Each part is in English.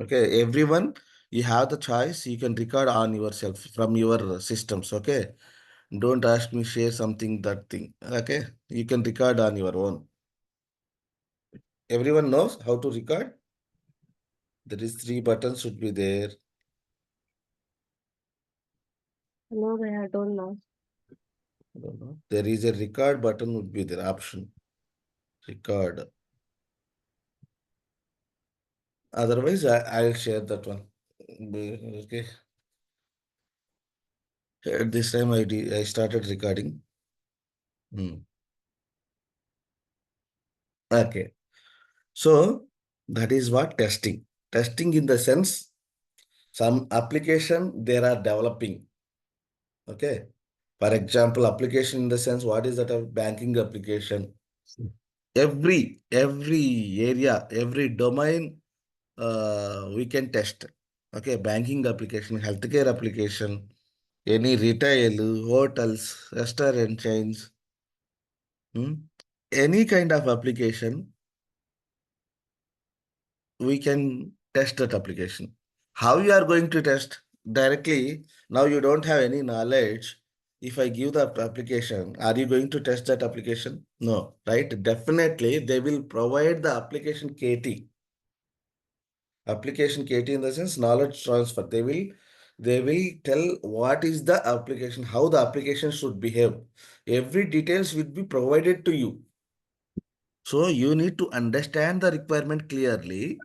Okay, everyone, you have the choice. You can record on yourself from your systems. Okay, don't ask me share something that thing. Okay, you can record on your own. Everyone knows how to record. There is three buttons should be there. No, I don't know. I don't know. There is a record button would be there option. Record. Otherwise, I'll share that one. Okay. At this time, I started recording. Hmm. Okay. So that is what testing. Testing in the sense some application they are developing. Okay. For example, application in the sense what is that a banking application? Every area, every domain we can test. Okay, banking application, healthcare application, any retail, hotels, restaurant chains, hmm, any kind of application, we can test that application. How you are going to test directly? Now you don't have any knowledge. If I give the application, are you going to test that application? No, right? Definitely, they will provide the application KT. Application KT in the sense knowledge transfer. They will tell what is the application, how the application should behave. Every details will be provided to you. So you need to understand the requirement clearly.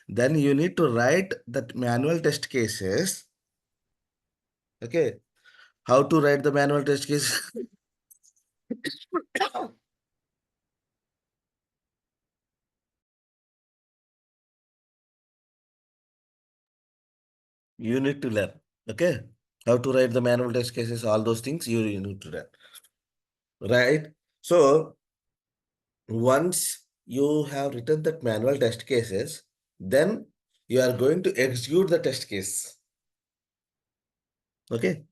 Then you need to write that manual test cases. Okay. How to write the manual test case? You need to learn. Okay. How to write the manual test cases, all those things you need to learn. Right. So once you have written that manual test cases, then you are going to execute the test case. Okay.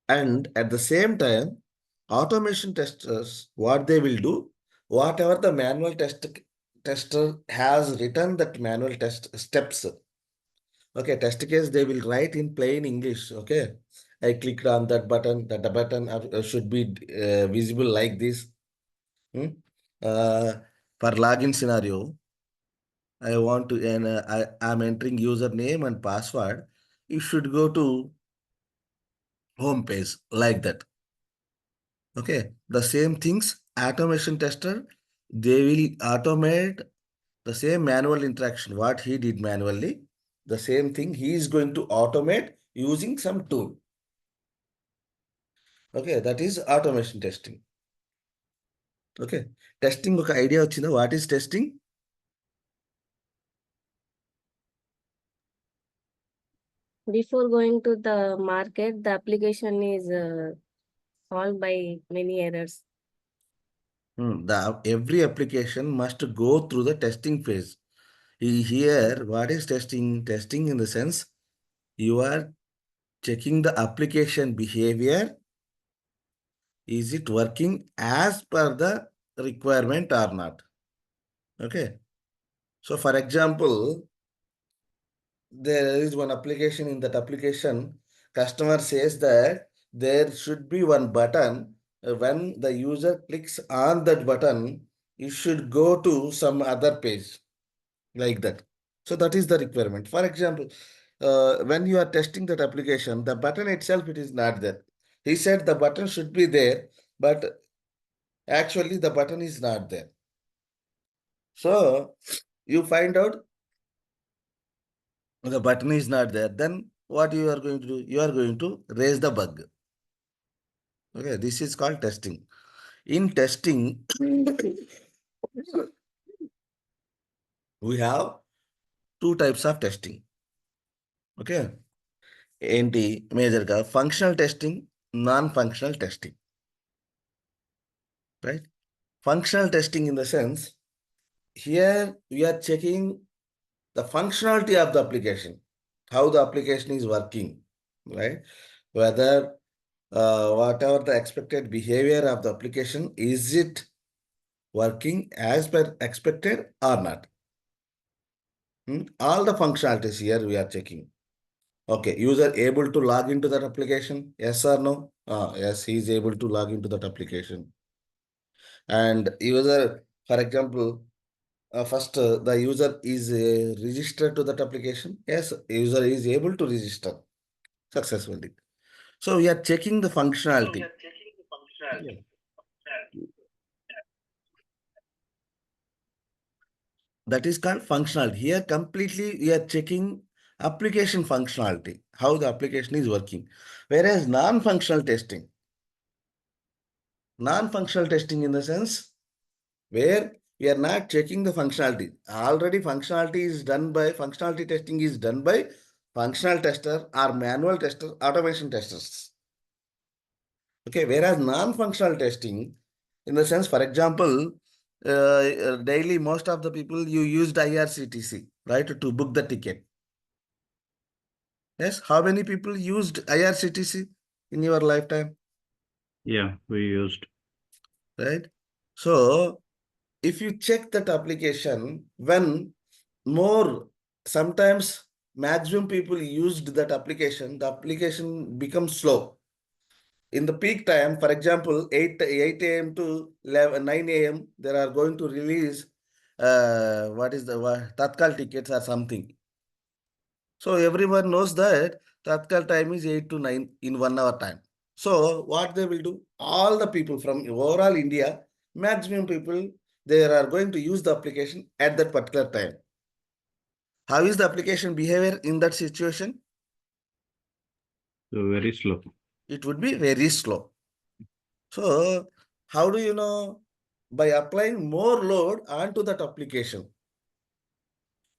And at the same time, automation testers, what they will do, whatever the manual tester has written that manual test steps. Okay, test case they will write in plain English. Okay, I clicked on that button. That the button should be visible like this. Hmm? For login scenario, I want to, and I'm entering username and password. You should go to home page like that. Okay, the same things, automation tester, they will automate the same manual interaction, what he did manually, the same thing he is going to automate using some tool. Okay, that is automation testing. Okay, testing ఒక idea వచ్చిందా? What is testing? Before going to the market, the application is solved by many errors. Every application must go through the testing phase. Here, what is testing? Testing in the sense you are checking the application behavior. Is it working as per the requirement or not? Okay. So for example, there is one application. In that application, customer says that there should be one button. When the user clicks on that button, it should go to some other page like that. So that is the requirement. For example, when you are testing that application, the button itself, it is not there. He said the button should be there, but actually the button is not there. So you find out the button is not there, then what you are going to do? You are going to raise the bug. Okay, this is called testing. In testing, we have two types of testing. Okay, ఏంటి మేజర్గా functional testing, non-functional testing, right? Functional testing in the sense, here we are checking the functionality of the application, how the application is working, right? Whether whatever the expected behavior of the application, is it working as per expected or not? All the functionalities here we are checking. Okay, user able to log into that application? Yes or no? Yes, he is able to log into that application. And user, for example, first the user is registered to that application. Yes, user is able to register successfully. So we are checking the functionality. Yeah. That is called functionality. Here completely we are checking application functionality, how the application is working. Whereas non-functional testing in the sense where we are not checking the functionality. Already functionality testing is done by functional tester or manual tester, automation testers. Okay, whereas non-functional testing, in the sense, for example, daily most of the people you used IRCTC, right, to book the ticket. Yes, how many people used IRCTC in your lifetime, Yeah, we used. right? So if you check that application, when more, sometimes maximum people used that application, the application becomes slow. In the peak time, for example, 8 a.m. to 9 a.m., they are going to release what is the Tatkal tickets or something. So everyone knows that Tatkal time is 8 to 9 in 1 hour time. So what they will do, all the people from overall India, maximum people, they are going to use the application at that particular time. How is the application behavior in that situation? So very slow. It would be very slow. So how do you know? By applying more load onto that application.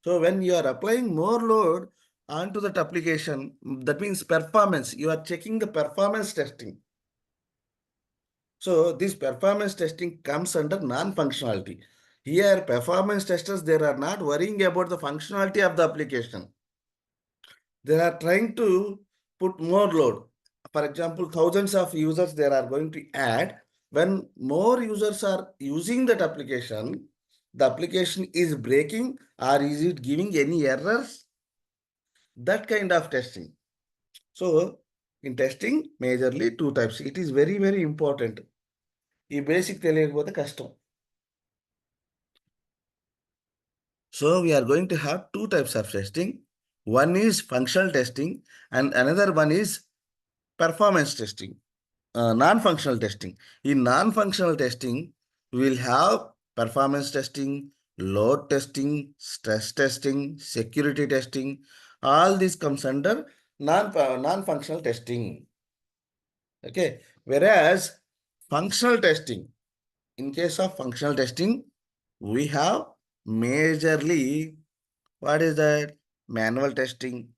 So when you are applying more load onto that application, that means performance. You are checking the performance testing. So this performance testing comes under non-functionality. Here, performance testers, they are not worrying about the functionality of the application. They are trying to put more load. For example, thousands of users they are going to add. When more users are using that application, the application is breaking or is it giving any errors? That kind of testing. So in testing, majorly two types. It is very, very important. ఈ basic తెలియకపోతే కష్టం. So we are going to have two types of testing. One is functional testing and another one is performance testing, non-functional testing. In non-functional testing, we will have performance testing, load testing, stress testing, security testing. All this comes under non-functional testing. Okay. Whereas functional testing, in case of functional testing, we have majorly, what is that? Manual testing,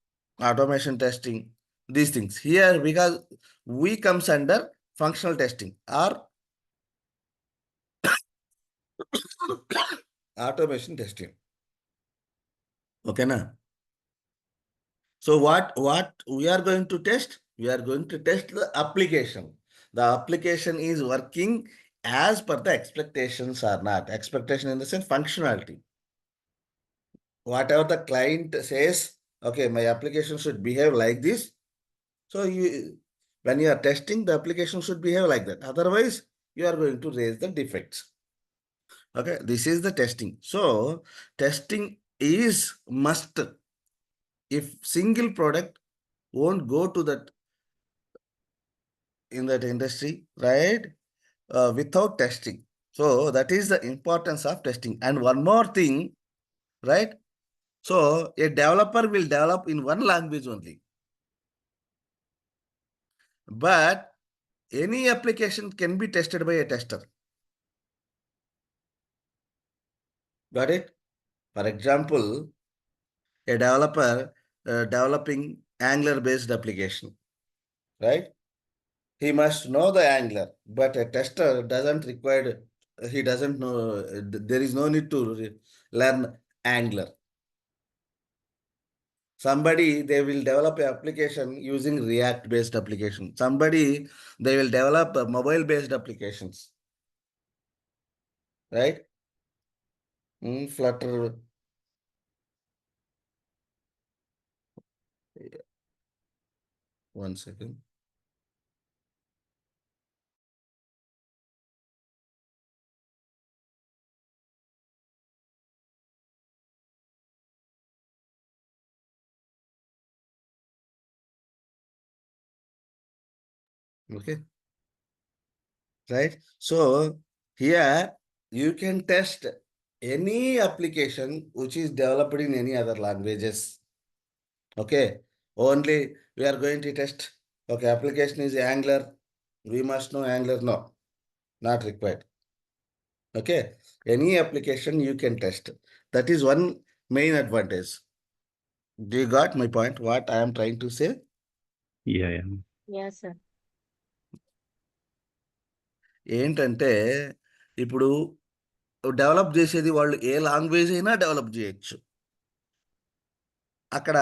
automation testing, these things. Here, because we comes under functional testing or automation testing. Okay, na? So what we are going to test? We are going to test the application. The application is working as per the expectations or not. Expectation in the sense functionality. Whatever the client says, okay, my application should behave like this. So when you are testing, the application should behave like that. Otherwise, you are going to raise the defects. Okay, this is the testing. So testing is must. If single product won't go to that in that industry, right? Without testing. So that is the importance of testing. And one more thing, right? So a developer will develop in one language only. But any application can be tested by a tester. Got it? For example, a developer developing Angular-based application, right? He must know the Angular, but a tester doesn't require, he doesn't know, there is no need to learn Angular. Somebody, they will develop an application using React-based application. Somebody, they will develop mobile-based applications, right? Flutter. One second. Okay. Right. So here you can test any application which is developed in any other languages. Okay. Only we are going to test. Okay. Application is Angular. We must know Angular. No, not required. Okay. Any application you can test. That is one main advantage. Do you got my point? What I am trying to say? Yeah, yeah. Yes, sir. ఏంటంటే ఇప్పుడు develop చేసేది వాళ్ళు ఏ language అయినా develop చేయొచ్చు. అక్కడ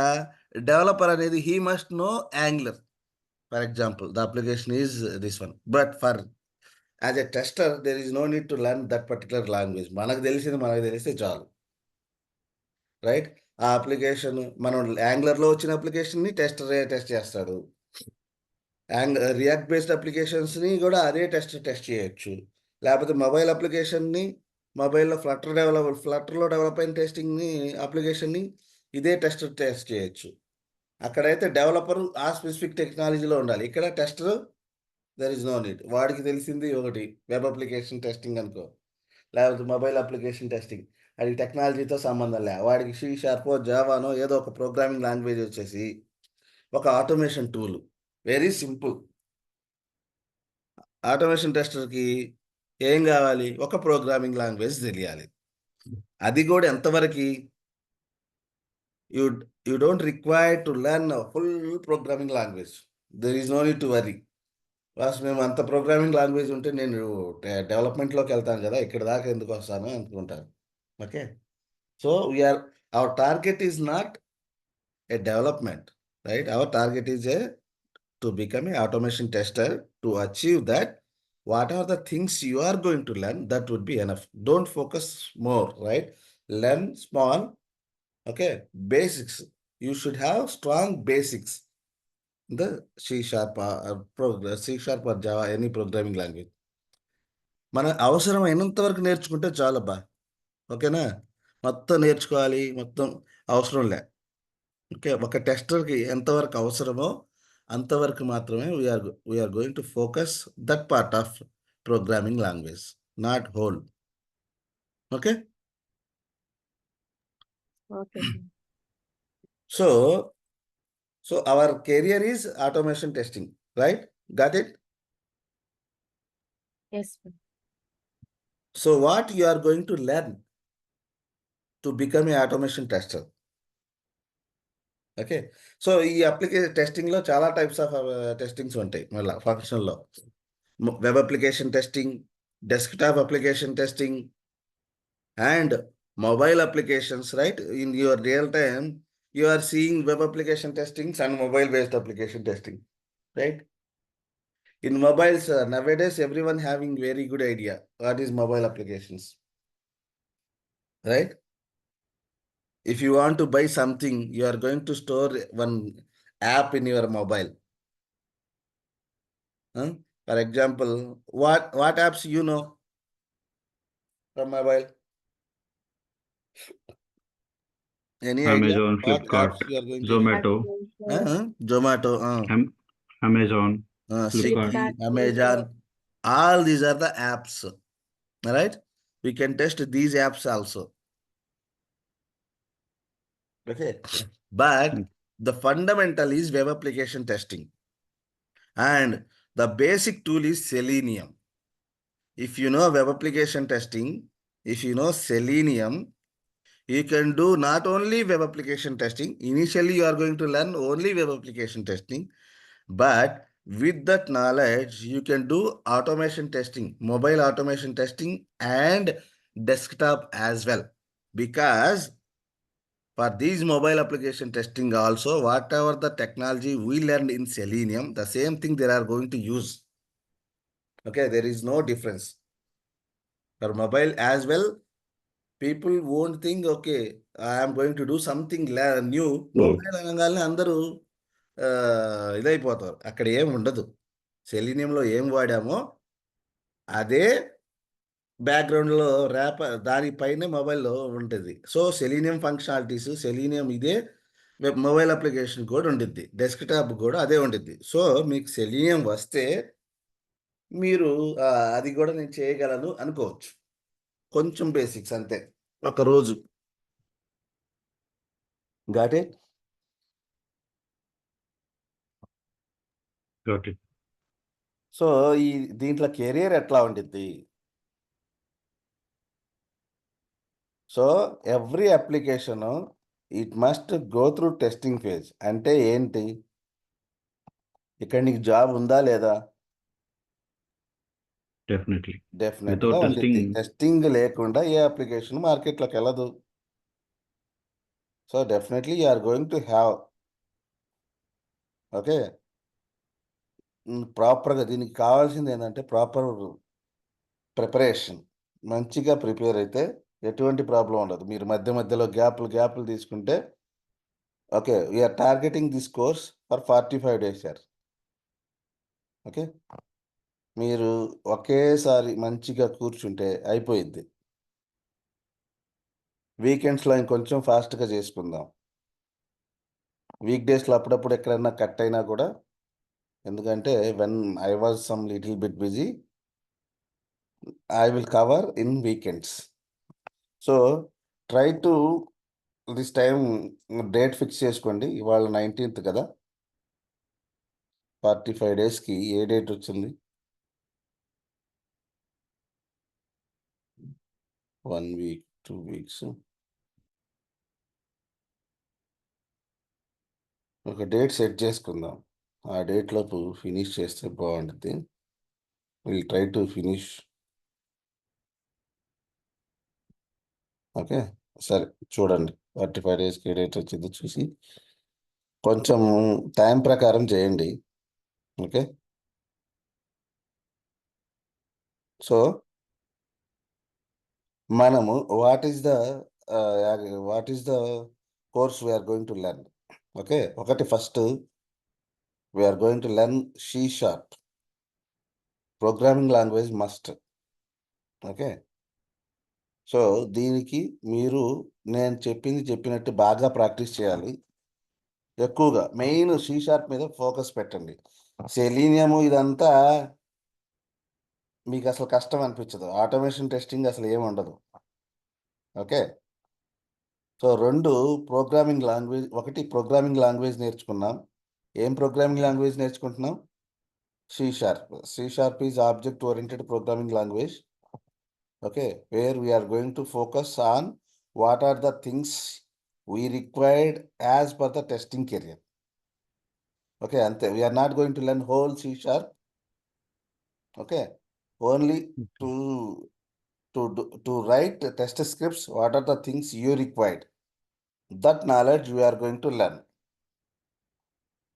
developer అనేది he must know Angular. For example the application is this one. But for as a tester there is no need to learn that particular language. మనకు తెలిస్తే చాలు. రైట్. ఆ అప్లికేషన్ మనం యాంగులర్లో వచ్చిన అప్లికేషన్ని టెస్టర్ టెస్ట్ చేస్తాడు. రియాక్ట్ బేస్డ్ అప్లికేషన్స్ని కూడా అదే టెస్ట్ చేయొచ్చు. లేకపోతే మొబైల్ అప్లికేషన్ని మొబైల్లో ఫ్లటర్లో డెవలప్ అయిన అప్లికేషన్ని ఇదే టెస్ట్ చేయొచ్చు. అక్కడైతే డెవలపర్ ఆ స్పెసిఫిక్ టెక్నాలజీలో ఉండాలి. ఇక్కడ tester there is no need. వాడికి తెలిసింది ఒకటి వెబ్ అప్లికేషన్ టెస్టింగ్ అనుకో, లేకపోతే మొబైల్ అప్లికేషన్ టెస్టింగ్. అది టెక్నాలజీతో సంబంధం లే. వాడికి C# జావానో ఏదో ఒక ప్రోగ్రామింగ్ లాంగ్వేజ్ వచ్చేసి ఒక automation tool. Very simple. Automation టెస్టర్కి ఏం కావాలి? ఒక ప్రోగ్రామింగ్ లాంగ్వేజ్ తెలియాలి. అది కూడా ఎంతవరకు? You don't require to learn full programming language. There is no need to worry. మేము అంత ప్రోగ్రామింగ్ లాంగ్వేజ్ ఉంటే నేను డెవలప్మెంట్లోకి వెళ్తాను కదా, ఇక్కడ దాకా ఎందుకు వస్తాను అనుకుంటాను. Okay. So we are our target is not a development, right? Our target is to become an automation tester. To achieve that, what are the things you are going to learn? That would be enough. Don't focus more, right? Learn small, okay? Basics. You should have strong basics. The C# or Java, any programming language. మన అవసరమైనంత వరకు నేర్చుకుంటే చాలబ్బా. ఓకేనా? మొత్తం నేర్చుకోవాలి, మొత్తం అవసరం లే. ఓకే. ఒక టెస్టర్కి ఎంతవరకు అవసరమో అంతవరకు మాత్రమే we are going to focus that part of programming language, not whole. Okay. Okay, sir. So our career is automation testing, right? Got it? Yes, sir. So what you are going to learn to become a automation tester? Okay. So ఈ టెస్టింగ్లో చాలా types of testings ఉంటాయి. మళ్ళీ ఫంక్షన్లో web application testing, desktop application testing, and mobile applications, right? In your real time, you are seeing web application testings and mobile based application testing, right? In mobiles, nowadays, everyone having very good idea what is mobile applications, right? If you want to buy something, you are going to store one app in your mobile. For example, what apps you know from mobile? Any idea Amazon, what Flipkart, apps you are going to use? Zomato, Zomato, Amazon, Flipkart. Swiggy, Flipkart, Amazon, all these are the apps, right? We can test these apps also. Okay. But the fundamental is web application testing. And the basic tool is Selenium. If you know web application testing, if you know Selenium, you can do not only web application testing. Initially, you are going to learn only web application testing. But with that knowledge, you can do automation testing, mobile automation testing, and desktop as well. Because for these mobile application testing also, whatever the technology we learned in Selenium, the same thing they are going to use. Okay, there is no difference. For mobile as well, people won't think, okay, I am going to do something new. Mobile అనగానే అందరూ ఇదైపోతారు. అక్కడ ఏం ఉండదు. సెలీనియంలో ఏం వాడామో అదే బ్యాక్గ్రౌండ్లో దానిపైనే మొబైల్లో ఉంటుంది. సో సెలీనియం ఫంక్షనాలిటీస్, సెలీనియం ఇదే మొబైల్ అప్లికేషన్ కూడా ఉండిద్ది, డెస్క్టాప్ కూడా అదే ఉండిద్ది. సో మీకు సెలీనియం వస్తే మీరు అది కూడా నేను చేయగలను అనుకోవచ్చు. కొంచెం బేసిక్స్ అంతే, ఒక రోజు. Got it? Got it. So దీంట్లో కెరియర్ ఎట్లా ఉండిద్ది? So every application it must go through testing phase. అంటే ఏంటి? ఇక్కడ నీకు జాబ్ ఉందా లేదా? Definitely. డెఫినెట్గా Without ఉండిద్ది. testing, టెస్టింగ్ లేకుండా ఏ అప్లికేషన్ మార్కెట్లోకి వెళ్ళదు. So definitely you are going to have, okay, ప్రాపర్గా దీనికి కావాల్సింది ఏంటంటే ప్రాపర్ ప్రిపరేషన్. మంచిగా ప్రిపేర్ అయితే ఎటువంటి ప్రాబ్లం ఉండదు. మీరు మధ్య మధ్యలో గ్యాప్లు తీసుకుంటే, okay, we are targeting this course for 45 days sir. Okay, మీరు ఒకేసారి మంచిగా కూర్చుంటే అయిపోయిద్ది. వీకెండ్స్లో ఇంకొంచెం ఫాస్ట్గా చేసుకుందాం. వీక్ డేస్లో అప్పుడప్పుడు ఎక్కడైనా కట్ అయినా కూడా, ఎందుకంటే when I was some little bit busy, I will cover in weekends. So try to this time date fix చేసుకోండి. ఇవాళ 19th కదా, 45 daysకి ఏ డేట్ వచ్చింది? 1 week, 2 weeks. ఒక డేట్ సెట్ చేసుకుందాం. ఆ డేట్లోపు ఫినిష్ చేస్తే బాగుంటుంది. Will try to finish. Okay, సరే చూడండి 45 daysకి ఏ డేట్ వచ్చిందో చూసి కొంచెం టైం ప్రకారం చేయండి. ఓకే, సో మనము what is the course we're going to learn? Okay, ఒకటి first we're going to learn C# programming language must. Okay, so దీనికి మీరు నేను చెప్పినట్టు బాగా ప్రాక్టీస్ చేయాలి. ఎక్కువగా మెయిన్ C# మీద ఫోకస్ పెట్టండి. సెలీనియము ఇదంతా మీకు అసలు కష్టం అనిపించదు. ఆటోమేషన్ టెస్టింగ్ అసలు ఏమి ఉండదు. ఓకే, సో ప్రోగ్రామింగ్ లాంగ్వేజ్, ఒకటి ప్రోగ్రామింగ్ లాంగ్వేజ్ నేర్చుకున్నాం. ఏం ప్రోగ్రామింగ్ లాంగ్వేజ్ నేర్చుకుంటున్నాం? C#. C# is object oriented programming language. Okay, where we are going to focus on what are the things we required as per the testing career. Okay, ante we are not going to learn whole C#. Okay, only to write test scripts. What are the things you required? That knowledge we are going to learn.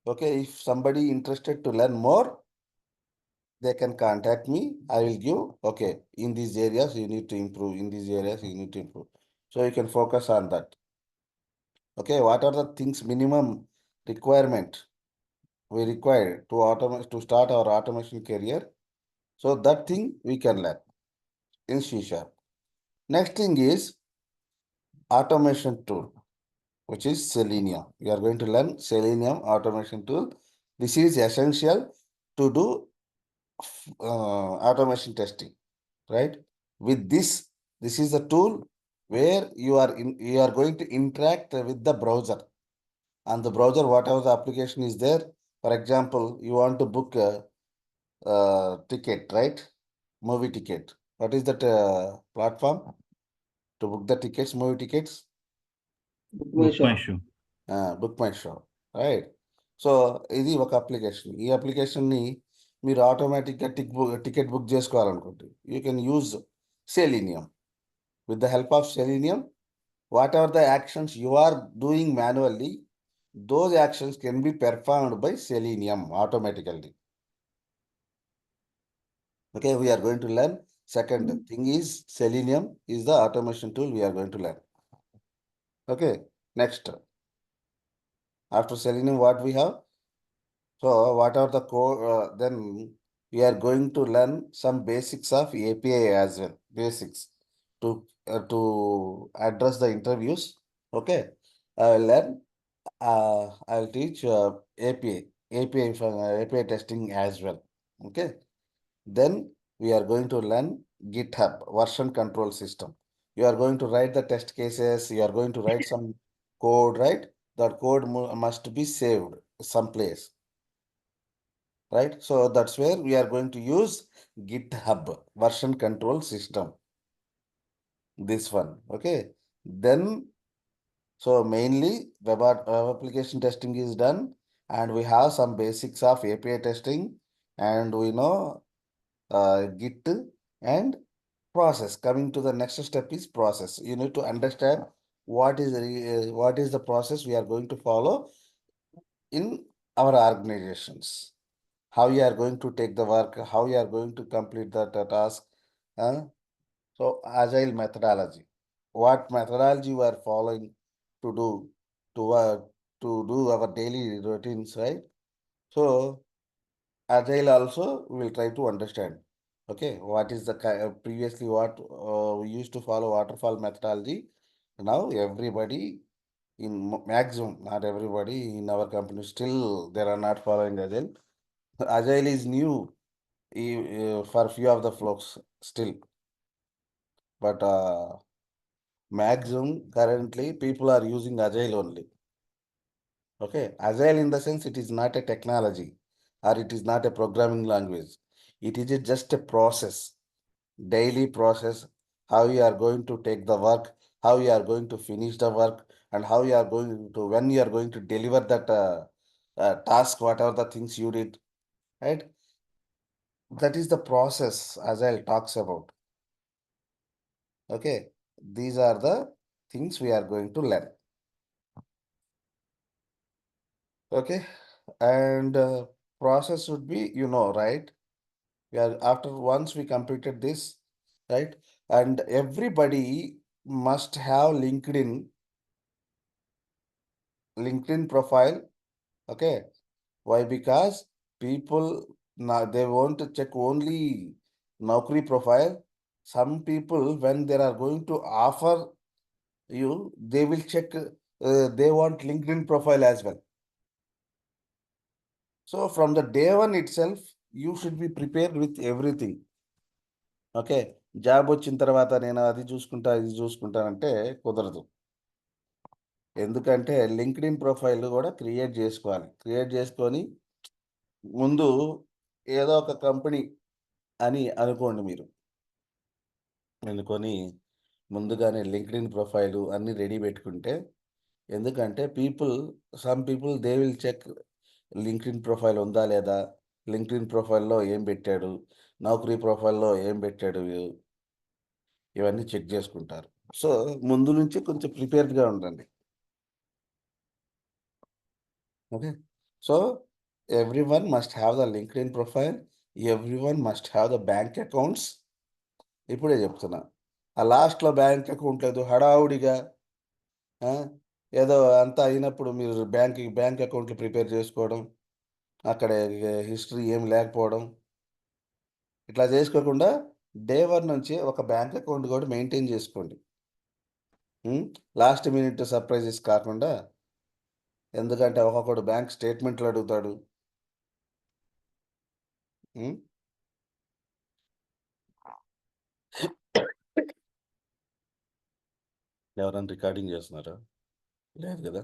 Okay, if somebody interested to learn more, they can contact me. I will give, okay, in these areas you need to improve, in these areas you need to improve. So you can focus on that. Okay, what are the things minimum requirement we require to start our automation career? So that thing we can learn in C#. Next thing is automation tool, which is Selenium. We are going to learn Selenium automation tool. This is essential to do automation testing, right? With this is the tool where you are going to interact with the browser. On the browser, whatever the application is there, for example, you want to book a ticket, right? Movie ticket. What is that platform to book the tickets, movie tickets? book my show. Book my show, right? So ఇది ఒక application. ఈ అప్లికేషన్ని మీరు ఆటోమేటిక్గా ticket book చేసుకోవాలనుకోండి, you can use selenium. With the help of selenium, whatever the actions you are doing manually, those actions can be performed by Selenium automatically. Okay, we are going to learn. Second thing is Selenium is the automation tool we are going to learn. Okay, next. After Selenium, what we have? So whatever the code, then we are going to learn some basics of API as well, basics to address the interviews. Okay, I will learn. I'll teach API testing as well. Okay, then we are going to learn GitHub version control system. You are going to write the test cases. You are going to write some code, right? That code must be saved someplace, right? So that's where we are going to use GitHub version control system. This one, okay. Then, so mainly web application testing is done, and we have some basics of API testing, and we know Git and process. Coming to the next step is process. You need to understand what is the process we are going to follow in our organizations. How you are going to take the work, how you are going to complete the task. So agile methodology. What methodology you are following to do to uh, to do our daily routines, right? So agile also we will try to understand. Okay, what is the previously what we used to follow waterfall methodology. Now everybody in maximum, not everybody in our company still they are not following agile. Agile is new for few of the folks still, but maximum currently people are using agile only. Okay, agile in the sense it is not a technology or it is not a programming language. It is just a process, daily process, how you are going to take the work, how you are going to finish the work, and how you are going to, when you are going to deliver that task, whatever the things you did, right? That is the process Agile talks about. Okay, these are the things we are going to learn. Okay, and process should be, right? We are after once we completed this, right? And everybody must have LinkedIn profile. Okay, why? Because people now they want to check only Naukri profile. Some people, when they are going to offer you, they will check. They want LinkedIn profile as well. So from the day one itself, you should be prepared with everything. Okay, job వచ్చిన తర్వాత నేను అది చూసుకుంటా ఇది చూసుకుంటానంటే కుదరదు. ఎందుకంటే LinkedIn profile కూడా create చేసుకోవాలి. క్రియేట్ చేసుకొని ముందు ఏదో ఒక కంపెనీ అని అనుకోండి మీరు. అనుకొని ముందుగానే లింక్డ్ఇన్ ప్రొఫైలు అన్నీ రెడీ పెట్టుకుంటే, ఎందుకంటే some people they will check LinkedIn profile ఉందా లేదా, లింక్డ్ఇన్ ప్రొఫైల్లో ఏం పెట్టాడు, నౌకరీ ప్రొఫైల్లో ఏం పెట్టాడు, ఇవన్నీ చెక్ చేసుకుంటారు. సో ముందు నుంచి కొంచెం ప్రిపేర్డ్గా ఉండండి. Okay, so everyone must have the LinkedIn profile, everyone must have the bank accounts. ఇప్పుడే చెప్తున్నా, ఆ లాస్ట్లో బ్యాంక్ అకౌంట్ లేదు హడావుడిగా ఏదో అంతా అయినప్పుడు మీరు బ్యాంక్ అకౌంట్లు ప్రిపేర్ చేసుకోవడం, అక్కడ హిస్టరీ ఏం లేకపోవడం, ఇట్లా చేసుకోకుండా డే వన్ నుంచి ఒక బ్యాంక్ అకౌంట్ కూడా మెయింటైన్ చేసుకోండి. లాస్ట్ మినిట్ సర్ప్రైజెస్ కాకుండా, ఎందుకంటే ఒక్కొక్కడు బ్యాంక్ స్టేట్మెంట్లు అడుగుతాడు. ఎవరైనా రికార్డింగ్ చేస్తున్నారా? లేదు కదా.